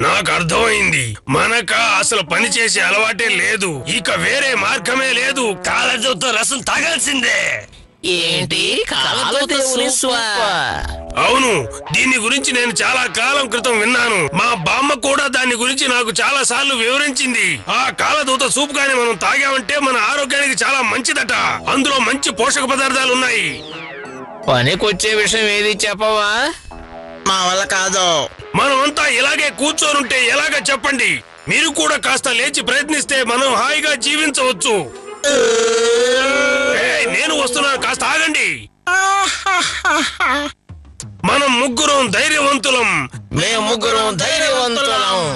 నాకు అర్థమైంది. మనక అసలు పని చేసే అలవాటే లేదు. ఇక వేరే మార్గమే లేదు. కాలజోతో రసం తాగాల్సిందే. ఏంటి కాలదూత సూప్? అవును, దీని గురించి నేను చాలా కాలం క్రితం విన్నాను. మా బామ్మ కూడా దాని గురించి నాకు చాలా సార్లు వివరించింది. ఆ కాలదూత సూప్ గాని మనం తాగామంటే మన ఆరోగ్యానికి చాలా మంచిదట. అందులో మంచి పోషక పదార్థాలు ఉన్నాయి. పనికొచ్చే విషయం ఏది చెప్పవా? మా వల్ల కాదు. మనమంతా ఇలాగే కూర్చోనుంటే ఎలాగ చెప్పండి? మీరు కూడా కాస్త లేచి ప్రయత్నిస్తే మనం హాయిగా జీవించవచ్చు. నేను వస్తున్నాను, కాస్త ఆగండి. మనం ముగ్గురం ధైర్యవంతులం.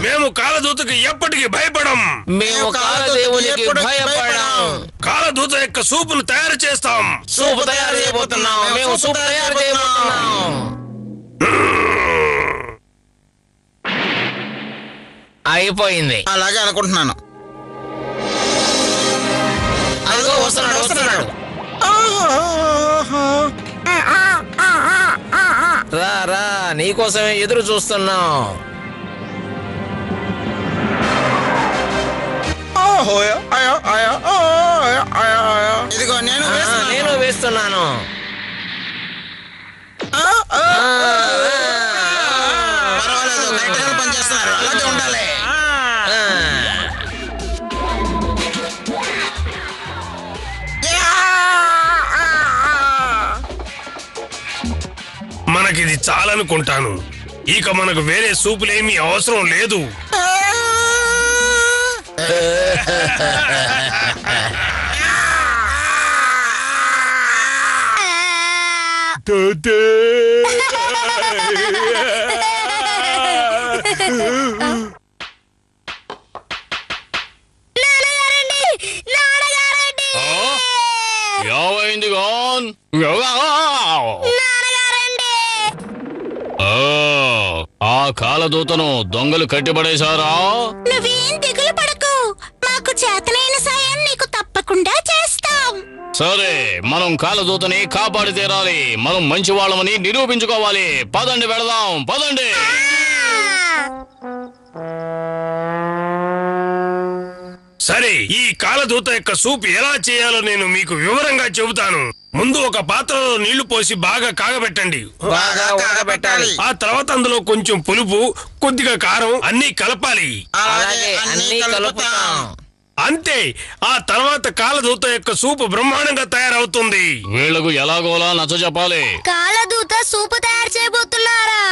మేము కాలదూతకి ఎప్పటికీ భయపడం. మేము కాలదేవునికి భయపడం. కాలదూత యొక్క సూపును తయారు చేస్తాం. సూప్ తయారు చేయబోతున్నాం. మేము సూప్ తయారు చేయబోతున్నాం. అయిపోయింది. అలాగే అనుకుంటున్నాను. అదిగో వస్తున్నాడు. రా నీకోసమే ఎదురు చూస్తున్నాం. ఇదిగో నేను వేస్తున్నాను. పర్వాలేదు, గట్టిగా పనిచేస్తున్నారు. అలాగే ఉండాలి. మనకిది చాలనుకుంటాను. ఇక మనకు వేరే సూపులేమీ అవసరం లేదు. ఏమైంది గాన్? ఆ కాలదూతను దొంగలు కట్టిపడేశారా? నువ్వేం దిగులు పడకు, మాకు చేతనైన సాయం నీకు తప్పకుండా చేస్తాం. సరే, మనం కాలదూతని కాపాడి తీరాలి. మనం మంచి వాళ్ళమని నిరూపించుకోవాలి. పదండి, వెళదాం. పదండి. సరే, ఈ కాలదూత యొక్క సూప్ ఎలా చేయాలో నేను మీకు వివరంగా చెబుతాను. ముందు ఒక పాత్రలో నీళ్లు పోసి బాగా కాగబెట్టండి. ఆ తర్వాత అందులో కొంచెం పులుపు, కొద్దిగా కారం అన్ని కలపాలి. అంతే. ఆ తర్వాత కాలదూత యొక్క సూప్ బ్రహ్మాండంగా తయారవుతుంది. వీళ్లకు ఎలాగోలా నచ్చ చెప్పాలి. కాలదూత సూప్ తయారు చేయబోతున్నారా?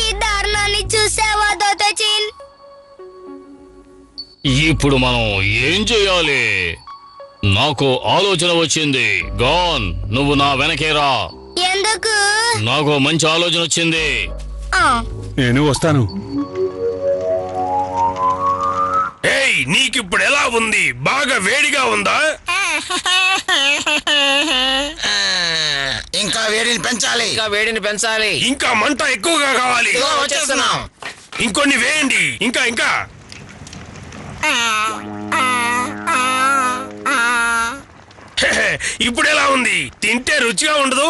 ఈ దారుణాన్ని చూసావా దోతచిన్? ఇప్పుడు మనం ఏం చెయ్యాలి? నాకు ఆలోచన వచ్చింది. గాన్, నువ్వు నా వెనకేరా. ఎందుకు? నాకు మంచి ఆలోచన వచ్చింది. నేను వస్తాను. ఏయ్, నీకిప్పుడు ఎలా ఉంది? బాగా వేడిగా ఉందా? ఇంకా వేడిని పెంచాలి. ఇంకా మంట ఎక్కువగా కావాలి. వచ్చేస్తున్నాం. ఇంకొన్ని వేయండి. ఇంకా ఇంకా ఇప్పుడు ఎలా ఉంది? తింటే రుచిగా ఉండదు?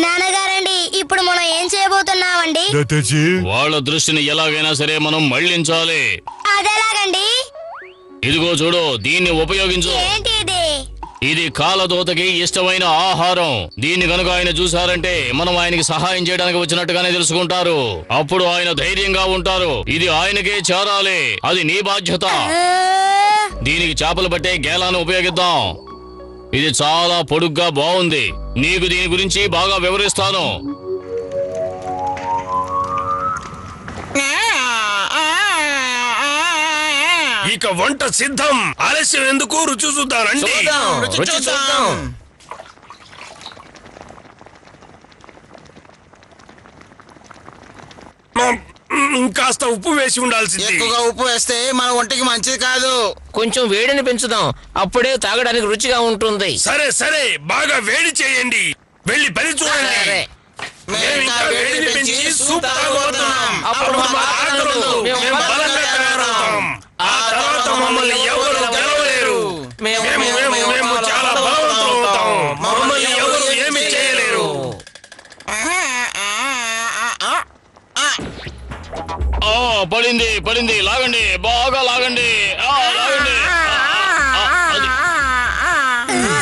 నాన్నగారండి, ఇప్పుడు మనం ఏం చేయబోతున్నామండి? వాళ్ళ దృష్టిని ఎలాగైనా సరే మనం మళ్లించాలి. అదెలాగండి? ఇదిగో చూడు, దీన్ని ఉపయోగించు. ఏంటి ఇది? ఇది కాలదూతకి ఇష్టమైన ఆహారం. దీన్ని గనుక ఆయన చూసారంటే మనం ఆయనకి సహాయం చేయడానికి వచ్చినట్టుగానే తెలుసుకుంటారు. అప్పుడు ఆయన ధైర్యంగా ఉంటారు. ఇది ఆయనకే చేరాలి. అది నీ బాధ్యత. దీనికి చేపలు పట్టే గేలాన్ని ఉపయోగిద్దాం. ఇది చాలా పొడుగ్గా బాగుంది. నీకు దీని గురించి బాగా వివరిస్తాను. ఇక వంట సిద్ధం. ఆలస్యం ఎందుకు? రుచి చూద్దానండి. కాస్త ఉప్పు వేసి ఉండాల్సింది. ఎక్కువగా ఉప్పు వేస్తే మన ఒంటికి మంచిది కాదు. కొంచెం వేడిని పెంచుదాం. అప్పుడే తాగడానికి రుచిగా ఉంటుంది. సరే సరే, బాగా వేడి చేయండి. వెళ్ళి పని చూడండి. మేము ఇంకా వేడిని పెంచి సూప్ తాగబోతున్నాం. అప్పుడు మా ఆకలుండదు. మేము బలంగా తయారవుతాం. ఆ తర్వాత మమ్మల్ని ఎవరు గెలవలేరు. మేము చాలా బలవంతులు అవుతాం. మమ్మల్ని ఎవరు పడింది పడింది, లాగండి, బాగా లాగండి, లాగండి, అది.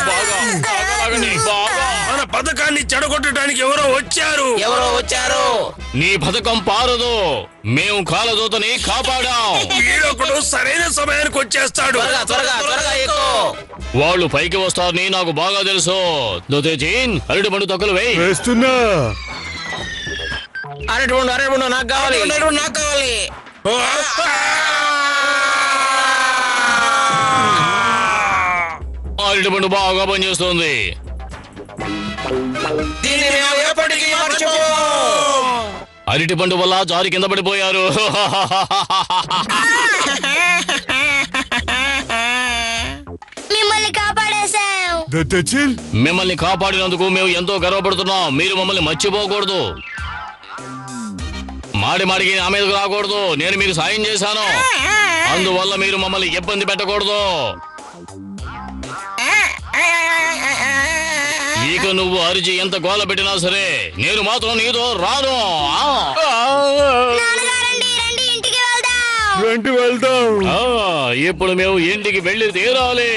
బాగా లాగండి, బాగా. మన పథకాన్ని చెడగొట్టడానికి ఎవరో వచ్చారు. నీ పథకం పారదు, మేము కాలదూతని కాపాడాం. వీడొకడు సరైన సమయానికి వచ్చేస్తాడు. వాళ్ళు పైకి వస్తారని నాకు బాగా తెలుసు. దోతేజీన్, అరటి పండు తొక్కలు వేయి. వేస్తున్నా. అరటిపండు నాకు కావాలి. నాకు కావాలి. అరటి పండు బాగా పనిచేస్తుంది. దీన్ని మేము ఎప్పటికీ మర్చిపోము. అరటి పండు వల్ల జారి కింద పడిపోయారు. మిమ్మల్ని కాపాడేశాం. దత్తచిల్, మిమ్మల్ని కాపాడినందుకు మేము ఎంతో గర్వపడుతున్నాం. మీరు మమ్మల్ని మర్చిపోకూడదు. మాడికి నా మీదకు రాకూడదు. నేను మీకు సాయం చేశాను, అందువల్ల మీరు మమ్మల్ని ఇబ్బంది పెట్టకూడదు. ఇక నువ్వు అరిచి ఎంత గోల పెట్టినా సరే నేను మాత్రం నీతో రాను. నాన్నగారండి, రండి, ఇంటికి వెళ్దాం. రండి వెళ్దాం. ఇప్పుడు మేము ఇంటికి వెళ్ళి తీరాలి.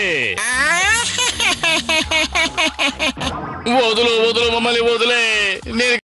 వదులు మమ్మల్ని వదిలే. నేను